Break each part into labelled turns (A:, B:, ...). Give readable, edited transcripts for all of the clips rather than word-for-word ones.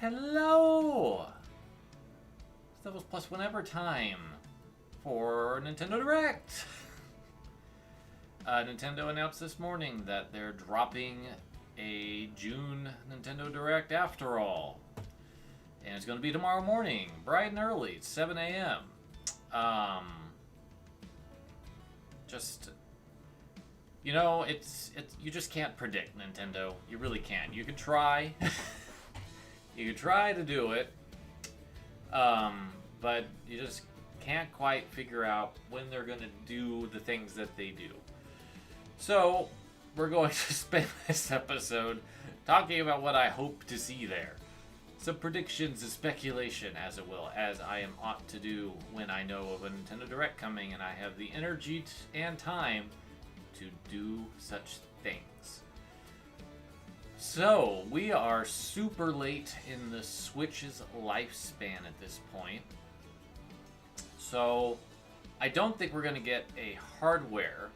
A: Hello! It's LVLS Whenever time for Nintendo Direct. Nintendo announced this morning that they're dropping a June Nintendo Direct after all. And it's going to be tomorrow morning, bright and early, it's 7 a.m. It's you just can't predict Nintendo. You really can't. You could try. You could try to do it, but you just can't quite figure out when they're going to do the things that they do. So, we're going to spend this episode talking about what I hope to see there. Some predictions and speculation, as it will, as I am ought to do when I know of a Nintendo Direct coming and I have the energy and time to do such things. So, we are super late in the Switch's lifespan at this point. So, I don't think we're going to get a hardware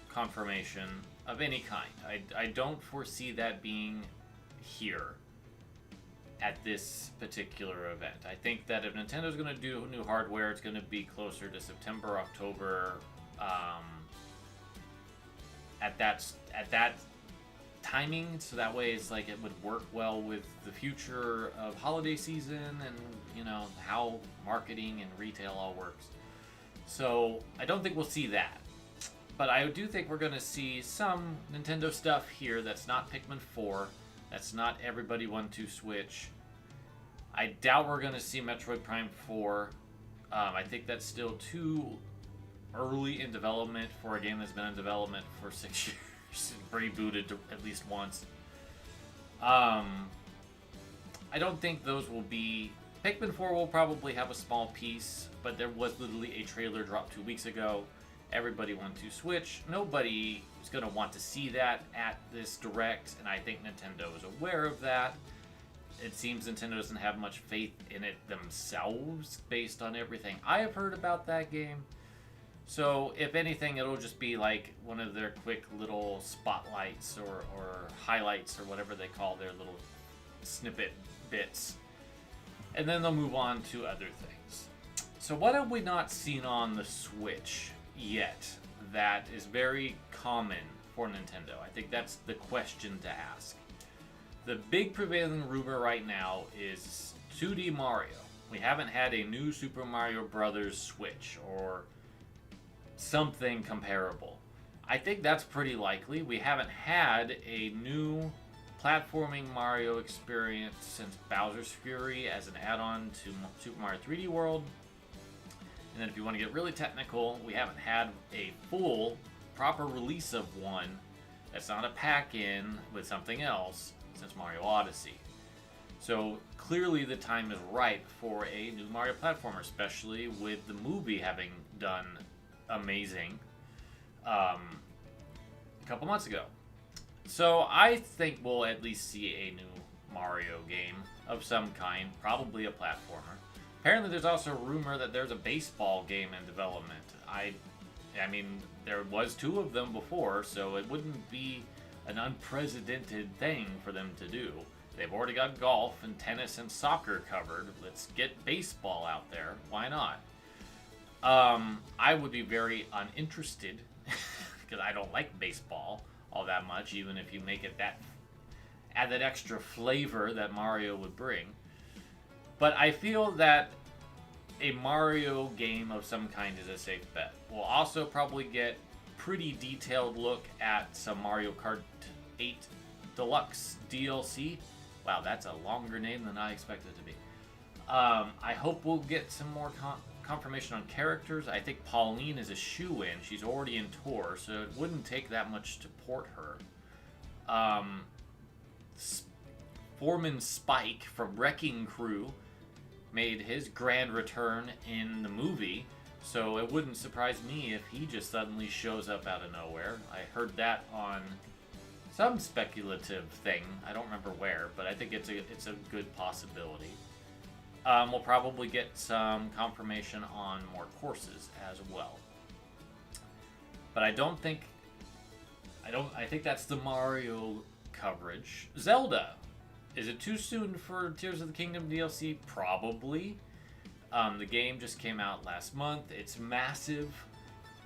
A: confirmation of any kind. I don't foresee that being here at this particular event. I think that if Nintendo's going to do new hardware, it's going to be closer to September, October, at that timing, so that way it's like it would work well with the future of holiday season and how marketing and retail all works. So I don't think we'll see that, but I do think we're going to see some Nintendo stuff here that's not Pikmin 4, that's not Everybody 1-2 Switch. I doubt we're going to see Metroid Prime 4. I think that's still too early in development for a game that's been in development for 6 years and rebooted at least once. I don't think those will be... Pikmin 4 will probably have a small piece, but there was literally a trailer dropped 2 weeks ago. Everybody 1-2 Switch. Nobody is going to want to see that at this Direct, and I think Nintendo is aware of that. It seems Nintendo doesn't have much faith in it themselves based on everything I have heard about that game. So, if anything, it'll just be like one of their quick little spotlights or highlights or whatever they call their little snippet bits. And then they'll move on to other things. So, what have we not seen on the Switch yet that is very common for Nintendo? I think that's the question to ask. The big prevailing rumor right now is 2D Mario. We haven't had a new Super Mario Bros. Switch or something comparable. I think that's pretty likely. We haven't had a new platforming Mario experience since Bowser's Fury as an add-on to Super Mario 3D World. And then if you want to get really technical, we haven't had a full, proper release of one that's not a pack-in with something else since Mario Odyssey. So clearly the time is ripe for a new Mario platformer, especially with the movie having done amazing a couple months ago. So I think we'll at least see a new Mario game of some kind, probably a platformer. Apparently there's also a rumor that there's a baseball game in development. I mean, there was 2 of them before, so it wouldn't be an unprecedented thing for them to do. They've already got golf and tennis and soccer covered. Let's get baseball out there. Why not? I would be very uninterested because I don't like baseball all that much, even if you make it add that extra flavor that Mario would bring. But I feel that a Mario game of some kind is a safe bet. We'll also probably get pretty detailed look at some Mario Kart 8 Deluxe DLC. Wow, that's a longer name than I expected it to be. I hope we'll get some more confirmation on characters. I think Pauline is a shoo-in. She's already in tour, so it wouldn't take that much to port her. Foreman Spike from Wrecking Crew made his grand return in the movie, so it wouldn't surprise me if he just suddenly shows up out of nowhere. I heard that on some speculative thing. I don't remember where, but I think it's a good possibility. We'll probably get some confirmation on more courses as well. But I think that's the Mario coverage. Zelda. Is it too soon for Tears of the Kingdom DLC? Probably. The game just came out last month. It's massive.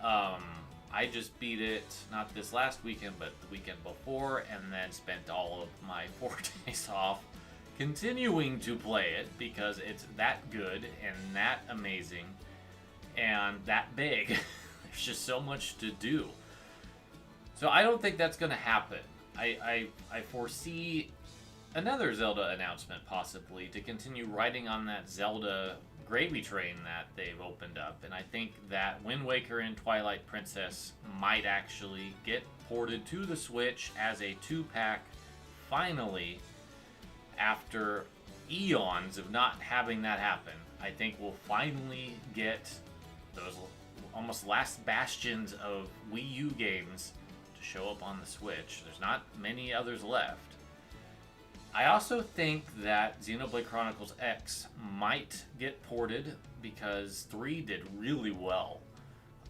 A: I just beat it, not this last weekend, but the weekend before, and then spent all of my 4 days off continuing to play it because it's that good and that amazing and that big. There's just so much to do. So I don't think that's going to happen. I foresee another Zelda announcement possibly to continue riding on that Zelda gravy train that they've opened up, and I think that Wind Waker and Twilight Princess might actually get ported to the Switch as a 2-pack finally, after eons of not having that happen. I think we'll finally get those almost last bastions of Wii U games to show up on the Switch. There's not many others left. I also think that Xenoblade Chronicles X might get ported because 3 did really well.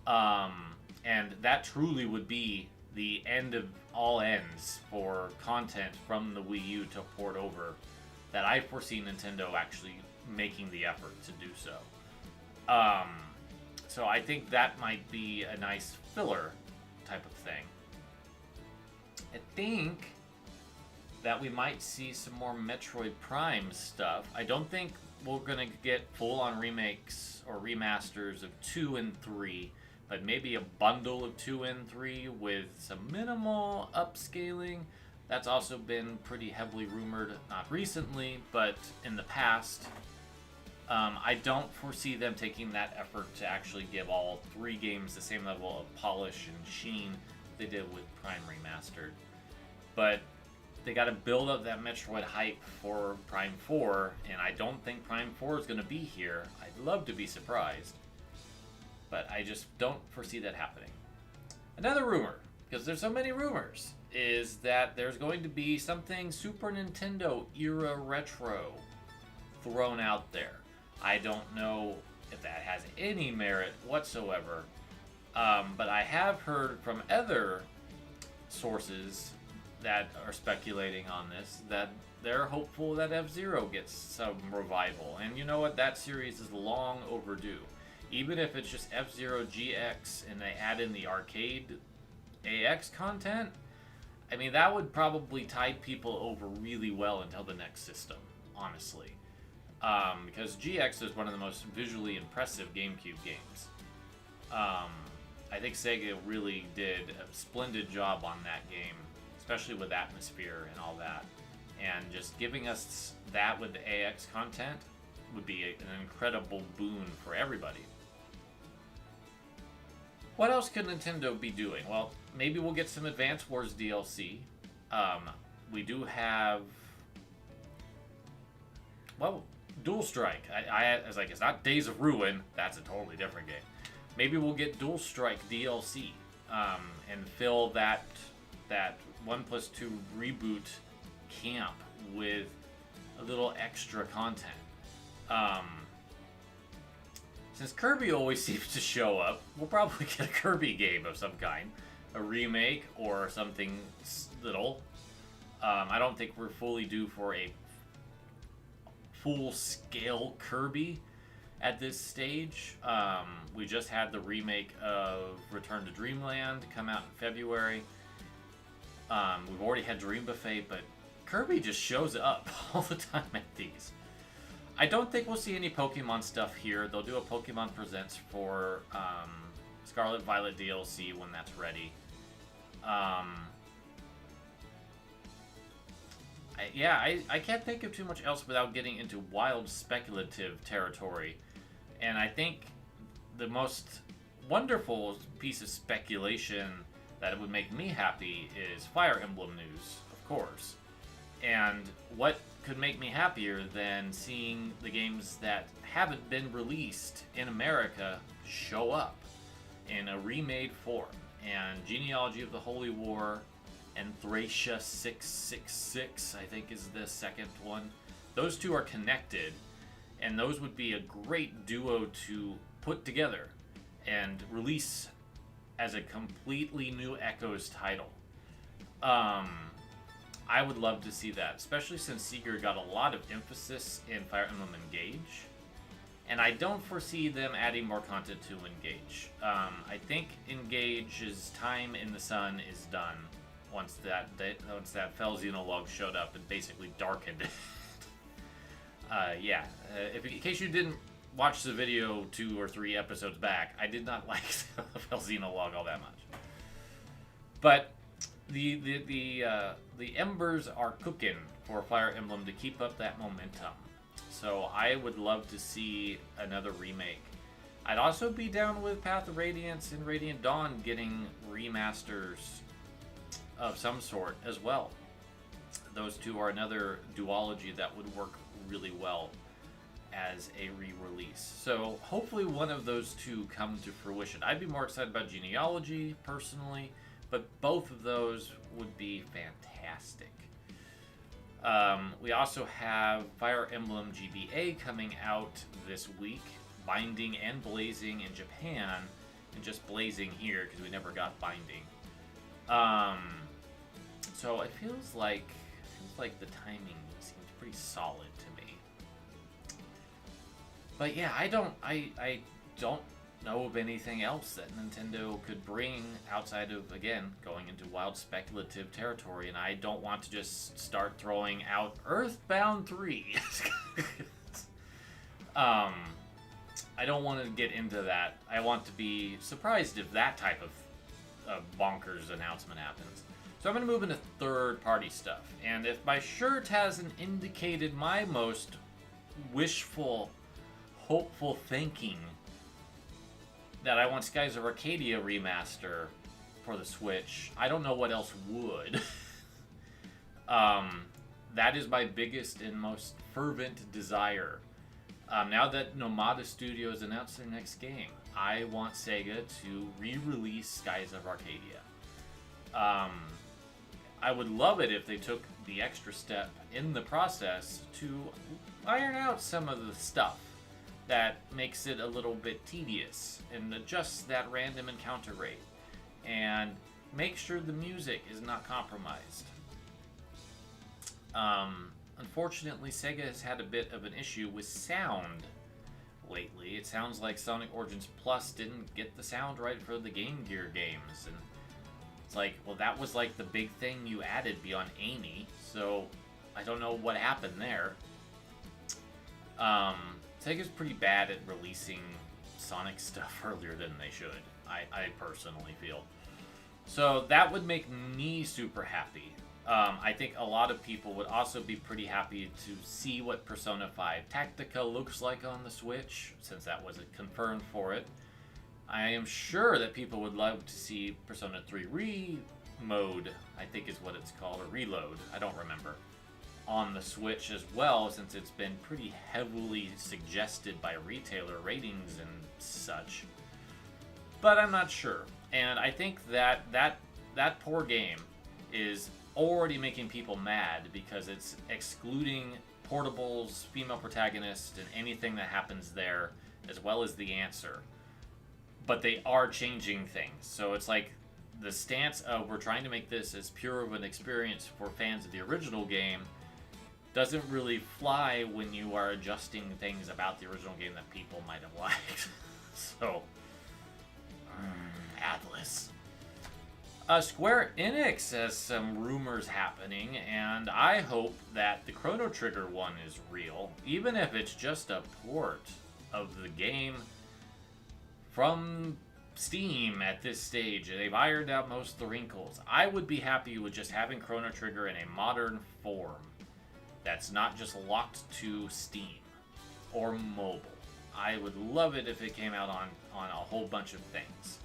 A: And that truly would be the end of all ends for content from the Wii U to port over, that I foresee Nintendo actually making the effort to do so. So I think that might be a nice filler type of thing. I think that we might see some more Metroid Prime stuff. I don't think we're going to get full-on remakes or remasters of 2 and 3, but maybe a bundle of 2 and 3 with some minimal upscaling. That's also been pretty heavily rumored, not recently, but in the past. I don't foresee them taking that effort to actually give all 3 games the same level of polish and sheen they did with Prime Remastered. But they got to build up that Metroid hype for Prime 4, and I don't think Prime 4 is going to be here. I'd love to be surprised, but I just don't foresee that happening. Another rumor, because there's so many rumors, is that there's going to be something Super Nintendo era retro thrown out there. I don't know if that has any merit whatsoever, but I have heard from other sources that are speculating on this that they're hopeful that F-Zero gets some revival. And you know what? That series is long overdue. Even if it's just F-Zero GX and they add in the arcade AX content, I mean, that would probably tide people over really well until the next system, honestly. Because GX is one of the most visually impressive GameCube games. I think Sega really did a splendid job on that game, especially with atmosphere and all that. And just giving us that with the AX content would be an incredible boon for everybody. What else could Nintendo be doing? Well, maybe we'll get some Advance Wars DLC. We do have, well, Dual Strike. I was like, it's not Days of Ruin. That's a totally different game. Maybe we'll get Dual Strike DLC and fill that 1+2 reboot camp with a little extra content. Since Kirby always seems to show up, we'll probably get a Kirby game of some kind. A remake or something little. I don't think we're fully due for a full-scale Kirby at this stage. We just had the remake of Return to Dreamland come out in February. We've already had Dream Buffet, but Kirby just shows up all the time at these. I don't think we'll see any Pokemon stuff here. They'll do a Pokemon Presents for Scarlet Violet DLC when that's ready. I can't think of too much else without getting into wild speculative territory. And I think the most wonderful piece of speculation that would make me happy is Fire Emblem news, of course. And what could make me happier than seeing the games that haven't been released in America show up in a remade form? And Genealogy of the Holy War and Thracia 666, I think, is the second one. Those two are connected, and those would be a great duo to put together and release as a completely new Echoes title. I would love to see that, especially since Seeker got a lot of emphasis in Fire Emblem Engage. And I don't foresee them adding more content to Engage. I think Engage's time in the sun is done once that Fel Xenologue showed up and basically darkened it. In case you didn't watch the video 2 or 3 episodes back, I did not like Fel Xenologue all that much. But the embers are cooking for Fire Emblem to keep up that momentum. So I would love to see another remake. I'd also be down with Path of Radiance and Radiant Dawn getting remasters of some sort as well. Those two are another duology that would work really well as a re-release. So hopefully one of those two come to fruition. I'd be more excited about Genealogy personally, but both of those would be fantastic. We also have Fire Emblem GBA coming out this week, Binding and Blazing in Japan, and just Blazing here because we never got Binding. So it feels like the timing seems pretty solid to me. But yeah, I don't know of anything else that Nintendo could bring outside of, again, going into wild speculative territory, and I don't want to just start throwing out Earthbound 3. I don't want to get into that. I want to be surprised if that type of bonkers announcement happens. So I'm going to move into third-party stuff, and if my shirt hasn't indicated my most wishful, hopeful thinking that I want Skies of Arcadia remaster for the Switch, I don't know what else would. That is my biggest and most fervent desire. Now that Nomada Studios announced their next game, I want Sega to re-release Skies of Arcadia. I would love it if they took the extra step in the process to iron out some of the stuff that makes it a little bit tedious and adjust that random encounter rate and make sure the music is not compromised. Unfortunately, Sega has had a bit of an issue with sound lately. It sounds like Sonic Origins Plus didn't get the sound right for the Game Gear games, and it's like, well, that was like the big thing you added beyond Amy, so I don't know what happened there. Sega's pretty bad at releasing Sonic stuff earlier than they should, I personally feel. So that would make me super happy. I think a lot of people would also be pretty happy to see what Persona 5 Tactica looks like on the Switch, since that wasn't confirmed for it. I am sure that people would love to see Persona 3 Re-Mode, I think is what it's called, or Reload, I don't remember, on the Switch as well, since it's been pretty heavily suggested by retailer ratings and such. But I'm not sure. And I think that poor game is already making people mad because it's excluding portables, female protagonists, and anything that happens there, as well as the answer. But they are changing things. So it's like the stance of we're trying to make this as pure of an experience for fans of the original game doesn't really fly when you are adjusting things about the original game that people might have liked. So, Atlas. Square Enix has some rumors happening, and I hope that the Chrono Trigger one is real, even if it's just a port of the game from Steam at this stage. They've ironed out most of the wrinkles. I would be happy with just having Chrono Trigger in a modern form that's not just locked to Steam or mobile. I would love it if it came out on a whole bunch of things.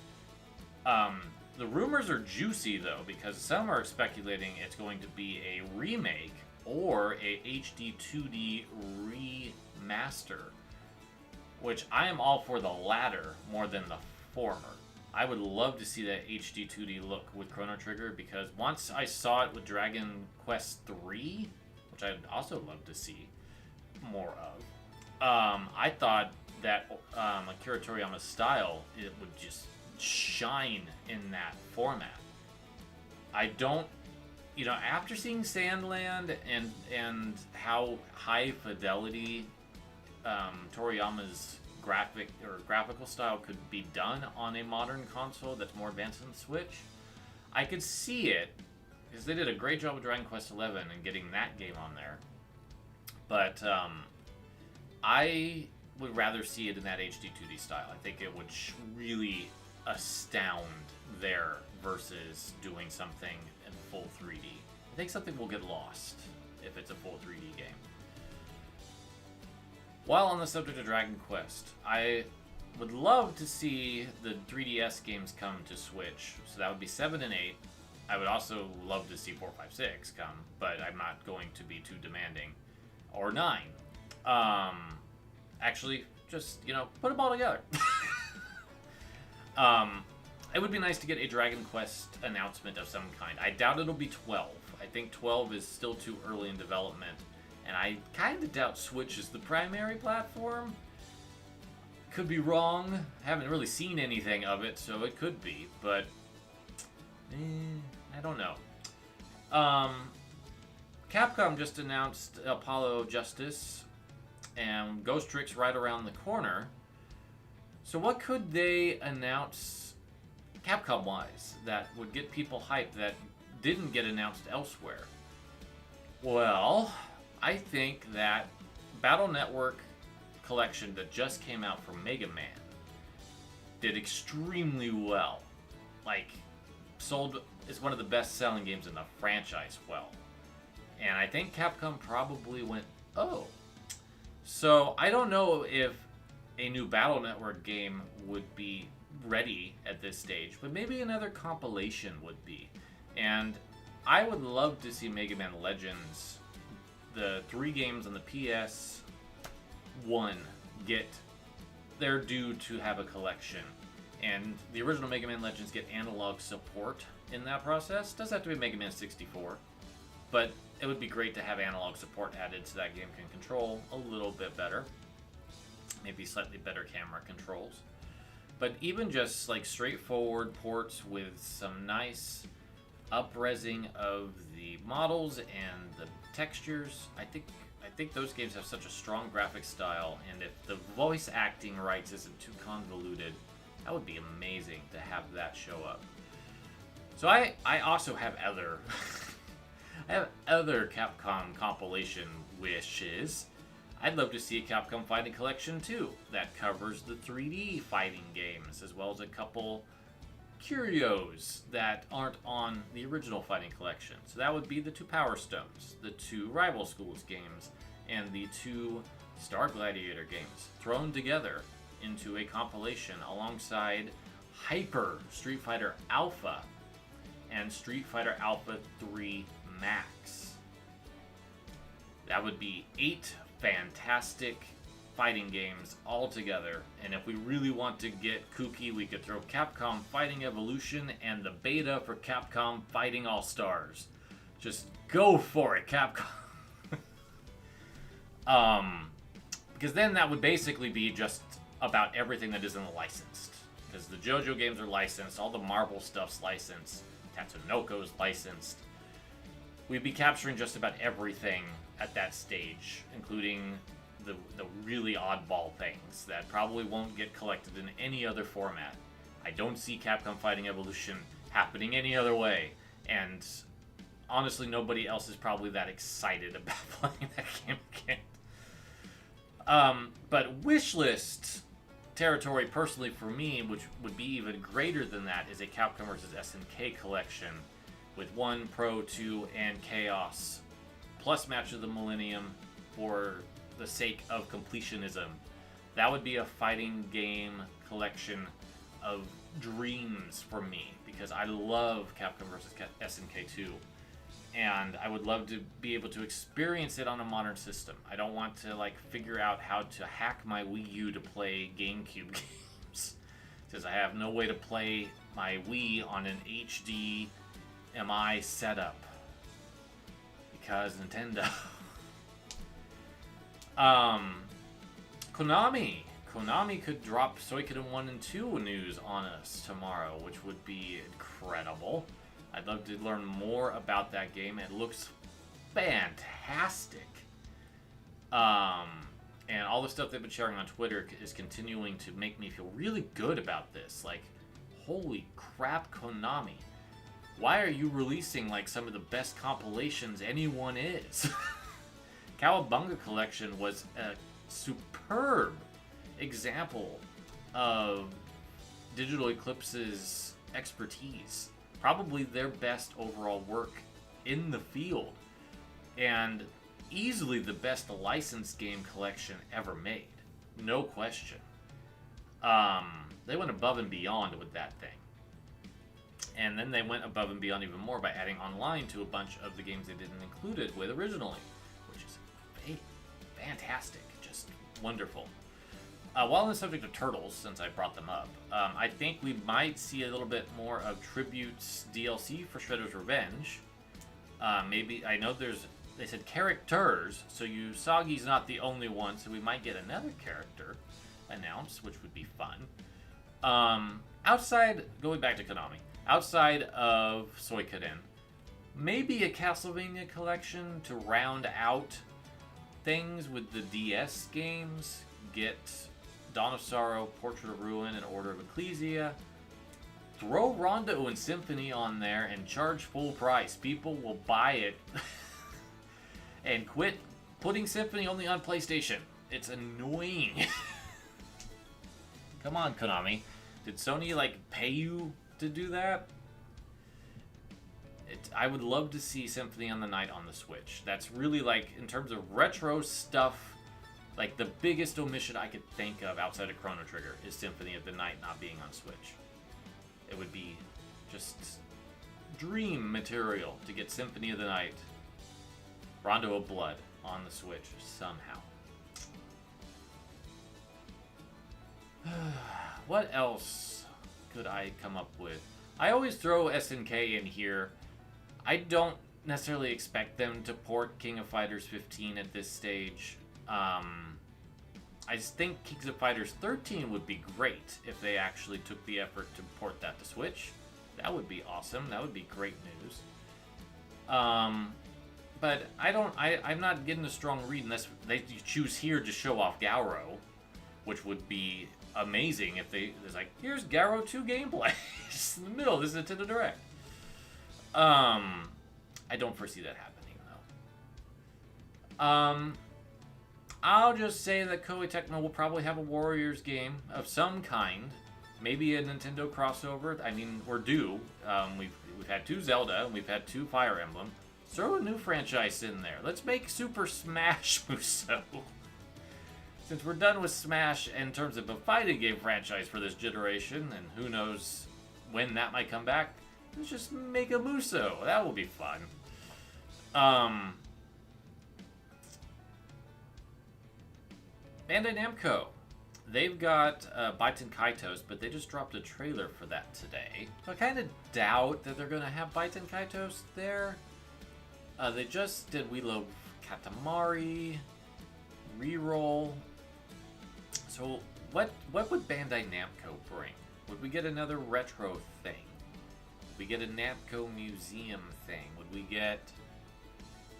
A: The rumors are juicy, though, because some are speculating it's going to be a remake or a HD 2D remaster, which I am all for the latter more than the former. I would love to see that HD 2D look with Chrono Trigger, because once I saw it with Dragon Quest III, which I'd also love to see more of, I thought that Akira Toriyama's style, it would just shine in that format. I don't you know, after seeing Sandland and how high fidelity Toriyama's graphical style could be done on a modern console that's more advanced than the Switch, I could see it, because they did a great job with Dragon Quest XI and getting that game on there. But I would rather see it in that HD 2D style. I think it would really astound there versus doing something in full 3D. I think something will get lost if it's a full 3D game. While on the subject of Dragon Quest, I would love to see the 3DS games come to Switch. So that would be 7 and 8. I would also love to see 4, 5, 6 come, but I'm not going to be too demanding. Or 9. Actually, just, you know, put them all together. It would be nice to get a Dragon Quest announcement of some kind. I doubt it'll be 12. I think 12 is still too early in development. And I kind of doubt Switch is the primary platform. Could be wrong. Haven't really seen anything of it, so it could be. But, I don't know. Capcom just announced Apollo Justice and Ghost Trick's right around the corner. So what could they announce Capcom-wise that would get people hyped that didn't get announced elsewhere? Well, I think that Battle Network collection that just came out from Mega Man did extremely well. Like, sold is one of the best-selling games in the franchise well. And I think Capcom probably went, oh. So I don't know if a new Battle Network game would be ready at this stage, but maybe another compilation would be. And I would love to see Mega Man Legends, the 3 games on the PS1, get their due to have a collection. And the original Mega Man Legends get analog support in that process. Doesn't have to be Mega Man 64, but it would be great to have analog support added so that game can control a little bit better. Maybe slightly better camera controls. But even just like straightforward ports with some nice up-resing of the models and the textures, I think those games have such a strong graphic style, and if the voice acting rights isn't too convoluted, that would be amazing to have that show up. So I also have other I have other Capcom compilation wishes. I'd love to see a Capcom Fighting Collection too that covers the 3D fighting games, as well as a couple curios that aren't on the original Fighting Collection. So that would be the 2 Power Stones, the 2 Rival Schools games, and the 2 Star Gladiator games thrown together into a compilation alongside Hyper Street Fighter Alpha and Street Fighter Alpha 3 Max. That would be 8 fantastic fighting games all together, and if we really want to get kooky, we could throw Capcom Fighting Evolution and the beta for Capcom Fighting All-Stars. Just go for it, Capcom. Because then that would basically be just about everything that isn't licensed. Because the JoJo games are licensed, all the Marvel stuff's licensed, Tatsunoko's licensed. We'd be capturing just about everything at that stage, including the really oddball things that probably won't get collected in any other format. I don't see Capcom Fighting Evolution happening any other way, and honestly, nobody else is probably that excited about playing that game again. But wishlist territory, personally for me, which would be even greater than that, is a Capcom vs. SNK collection with 1, Pro, 2, and Chaos, plus Match of the Millennium for the sake of completionism. That would be a fighting game collection of dreams for me, because I love Capcom vs. SNK 2, and I would love to be able to experience it on a modern system. I don't want to like figure out how to hack my Wii U to play GameCube games, because I have no way to play my Wii on an HDMI setup, because Nintendo. Konami could drop Suikoden 1 and 2 news on us tomorrow, which would be incredible. I'd love to learn more about that game. It looks fantastic. And all the stuff they've been sharing on Twitter is continuing to make me feel really good about this. Like, holy crap, Konami. Why are you releasing, like, some of the best compilations anyone is? Cowabunga Collection was a superb example of Digital Eclipse's expertise. Probably their best overall work in the field. And easily the best licensed game collection ever made. No question. They went above and beyond with that thing. And then they went above and beyond even more by adding online to a bunch of the games they didn't include it with originally, which is fantastic, just wonderful. While on the subject of Turtles, since I brought them up, I think we might see a little bit more of Tributes DLC for Shredder's Revenge. Maybe, I know they said characters, so Usagi's not the only one, so we might get another character announced, which would be fun. Outside, going back to Konami, outside of Suikoden, maybe a Castlevania collection to round out things with the DS games. Get Dawn of Sorrow, Portrait of Ruin, and Order of Ecclesia. Throw Rondo and Symphony on there and charge full price. People will buy it. And quit putting Symphony only on PlayStation. It's annoying. Come on, Konami. Did Sony, like, pay you to do that? I would love to see Symphony on the Night on the Switch. That's really, like, in terms of retro stuff, like, the biggest omission I could think of outside of Chrono Trigger is Symphony of the Night not being on Switch. It would be just dream material to get Symphony of the Night, Rondo of Blood on the Switch somehow. What else could I come up with? I always throw SNK in here. I don't necessarily expect them to port King of Fighters 15 at this stage. I just think King of Fighters 13 would be great if they actually took the effort to port that to Switch. That would be awesome. That would be great news. But I'm not getting a strong read unless they choose here to show off Gauro, which would be amazing if it's like, here's Gauro 2 gameplay just in the middle of this Nintendo Direct. I don't foresee that happening, though. I'll just say that Koei Tecmo will probably have a Warriors game of some kind. Maybe a Nintendo crossover. I mean, we're due. We've had 2 Zelda, and we've had 2 Fire Emblem. Throw a new franchise in there. Let's make Super Smash Muso. Since we're done with Smash in terms of a fighting game franchise for this generation, and who knows when that might come back, let's just make a Muso. That will be fun. Bandai Namco. They've got Baiten Kaitos, but they just dropped a trailer for that today. So I kind of doubt that they're going to have Baiten Kaitos there. They just did We Love Katamari, Reroll. So what would Bandai Namco bring? Would we get another retro thing? Would we get a Namco Museum thing? Would we get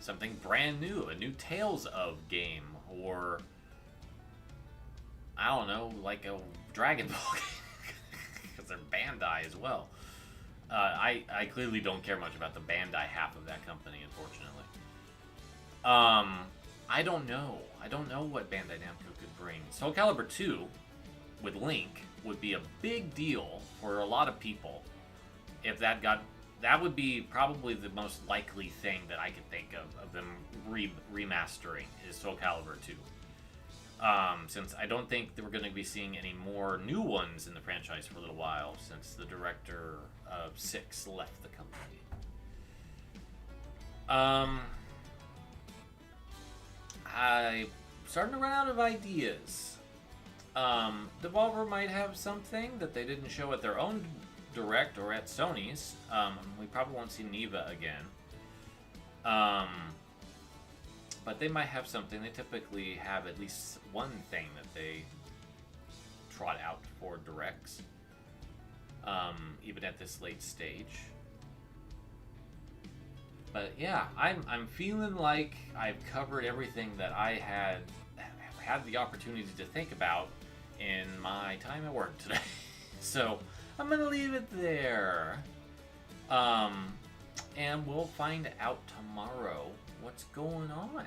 A: something brand new, a new Tales of game, or I don't know, like a Dragon Ball game, because they're Bandai as well. I clearly don't care much about the Bandai half of that company, unfortunately. I don't know. I don't know what Bandai Namco could bring. Soul Calibur 2 with Link would be a big deal for a lot of people. If that would be probably the most likely thing that I could think of them remastering is Soul Calibur 2. Since I don't think that we're going to be seeing any more new ones in the franchise for a little while, since the director of 6 left the company. I'm starting to run out of ideas. Devolver might have something that they didn't show at their own direct or at Sony's. We probably won't see Neva again. But they might have something. They typically have at least one thing that they trot out for directs, even at this late stage. But yeah, I'm feeling like I've covered everything that I had the opportunity to think about in my time at work today. So I'm gonna leave it there. And we'll find out tomorrow what's going on.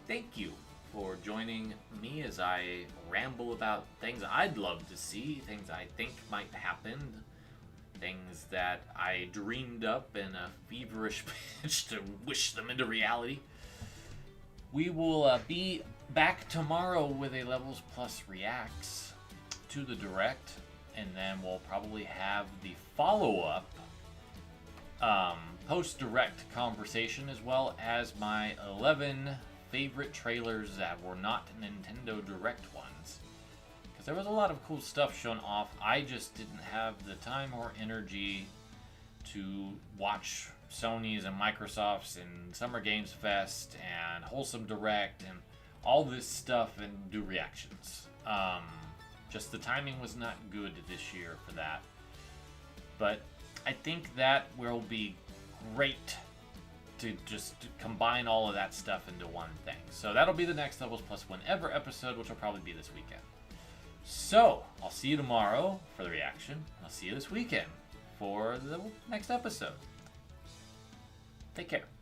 A: Thank you for joining me as I ramble about things I'd love to see, things I think might happen, things that I dreamed up in a feverish pitch to wish them into reality. We will be back tomorrow with a Levels Plus Reacts to the Direct, and then we'll probably have the follow-up post-Direct conversation, as well as my 11 favorite trailers that were not Nintendo Direct ones. Because there was a lot of cool stuff shown off. I just didn't have the time or energy to watch Sony's and Microsoft's and Summer Games Fest and Wholesome Direct and all this stuff and do reactions. Just the timing was not good this year for that. But I think that will be great to just combine all of that stuff into one thing. So that'll be the next Levels Plus Whenever episode, which will probably be this weekend. So I'll see you tomorrow for the reaction. I'll see you this weekend for the next episode. Take care.